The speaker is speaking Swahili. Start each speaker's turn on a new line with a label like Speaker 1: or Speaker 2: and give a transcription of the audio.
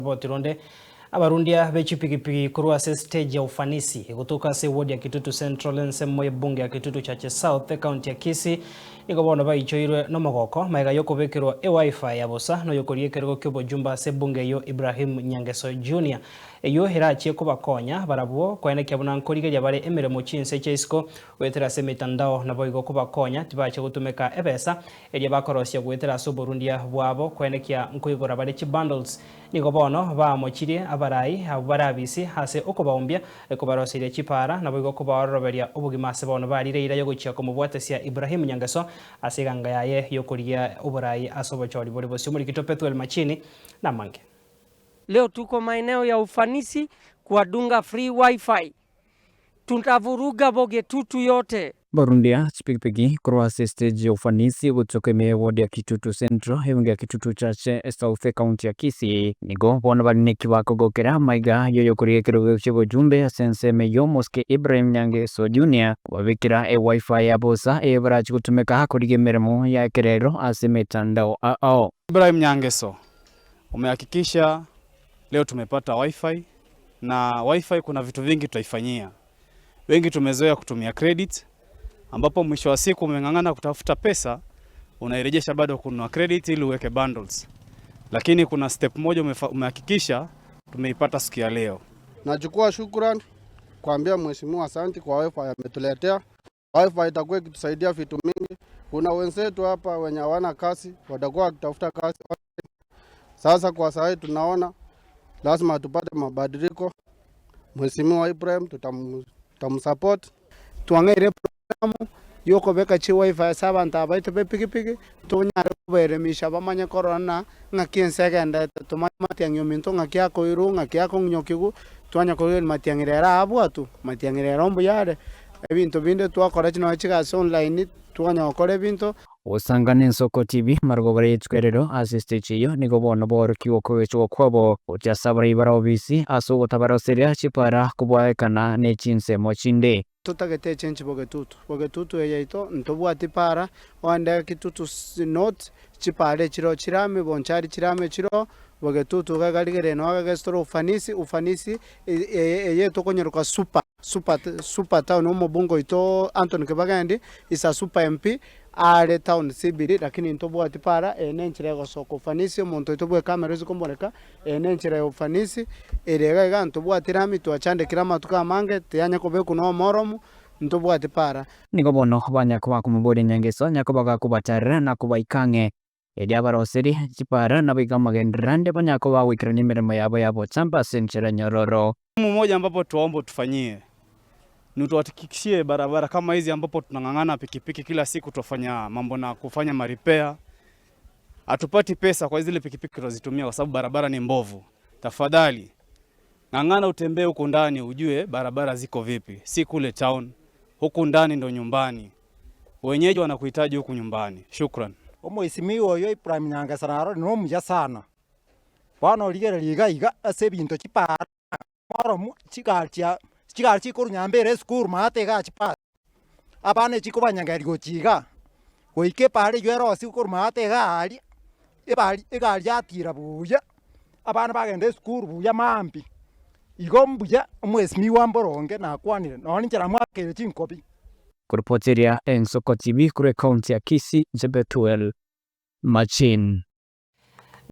Speaker 1: Botironde abarundia bechipikipiki kurwa se stage ya ufanisi kutoka se ward ya Kitutu Central nsemo ya bunge ya Kitutu Chache South county ya Kisii igobona baichoirwe no mogoko maiga yokobekirwa wifi ya bosa no yokoriekerwa kyobo jumba se bunge yo Ibrahim Nyangeso Junior eyo herachi kubakonya barabwo kwene kyabona nkorige yabare emiremo chinse cheisiko wetera se mitandao na boigo kubakonya tibache gutumeka ebesa elie bakorosya gwetera so Burundia bwabo kwene kya nkoigora bare chi bundles nigobono bamochirie abarai abarabisi hase okobaumbia ekobarosire chipara na boigo kubaroberia obugima se bono barireira yo guchia komubwatesia Ibrahim Nyangeso asiganga yaye yokuria oburai asobochori bori bosio muri Kitopethuel Machini na Mange.
Speaker 2: Leo tuko maeneo ya ufanisi kuadunga free wifi. Tutavuruga Bogetutu yote.
Speaker 3: Barundia pikipiki kurwa stage ya ufanisi kutoka ward ya Kitutu Central hewinga Kitutu Chache South county ya Kisii nigo bona balineki bakogokera maiga yoyo kuriekerwa chebo jumbe asense meyo moske Ibrahim Nyangeso Junior wabikira wifi ya bosa ebarachi kutumeka hakurige meremo ya kerero asemetandao ao.
Speaker 4: Ibrahim Nyangeso umehakikisha leo tumepata wifi, na wifi kuna vitu vingi tutaifanyia. Wengi tumezoea kutumia credit, ambapo mwisho wa siku umeng'ang'ana kutafuta pesa unairejesha bado kununua credit ili uweke bundles. Lakini kuna step moja umehakikisha tumeipata siku ya leo.
Speaker 5: Nachukua shukrani kuambia mheshimiwa asante kwa wifi ametuletea. Wifi itakuwa ikitusaidia vitu mingi. Kuna wenzetu hapa wenye hawana kazi watakuwa wakitafuta kazi. Sasa kwa sasa tunaona lazima tupate mabadiliko. Mheshimiwa Ibrahim tutamsupport.
Speaker 6: Tuangere programu yoko beka chi wifi sabanta abaito be pikipiki tunyare kuberemisha bamanya corona ngakien second tumamatiangyo minto ngakia koiru ngakia konyokigu twanya koyel matiangirera abwatu matiangirera ombu yare ebintu binde twakora kino chiga online twanya okore ebintu
Speaker 3: Osangane Soko TV margobare twerero assiste yo nigobona bor kioko echo kwabo utasabari barobisi aso utabaroseria chipara kubwaekana ne chinse mochinde
Speaker 6: tutagete chenchi Bogetutu eyaito ntobwati para wanda Kitutu North chipare chiro chirame bonchari chirame chiro Bogetutu gagarigere no agastro ufanisi eyeto konyeruka super town omobungo ito Anthony Kibagandi isa super MP are town sibiri lakini ntobwati para enenchire gosoko ufanisi omuntu itobwe kamera zikomboneka enenchire ufanisi erega ntobwati rami twachande kirama tukamange tiyanya kobeku no moromu ntobwati para
Speaker 3: nigobono banyakwa kumubode Nyangeso nyakobaga kubatarira na kubaikange edia baroseri chipara na bigamagendrande banyakwa wikirani miremo yabo chamba senchera nyororo
Speaker 4: mmoja ambapo tuombo tufanyie nutuhakikishie barabara kama hizi ambapo tunang'ang'ana pikipiki kila siku tufanya mambo na kufanya maripea. Hatupati pesa kwa zile pikipiki tunazitumia kwa sababu barabara ni mbovu. Tafadhali ng'ang'ana utembee huko ndani ujue barabara ziko vipi. Si kule town, huku ndani ndo nyumbani. Wenyeji wanakuhitaji huku nyumbani. Shukran.
Speaker 7: Omwesimiwo yo Ibrahim Nyangeso raro no muya sana. Bano ligera iga ase bintu chipara moromu chigarchi kuru nyambere school mate ga chipa abane chiko banyangari go chiga goike pare yero si kuru mate ga ali egali atira buya abana bagende school buya mambi igombuya omwesimi wamboronge nakwanire noni nchera mwakere chinkobi
Speaker 3: kuripoteria Soko TV kure county ya Kisii Kitopethuel Machini.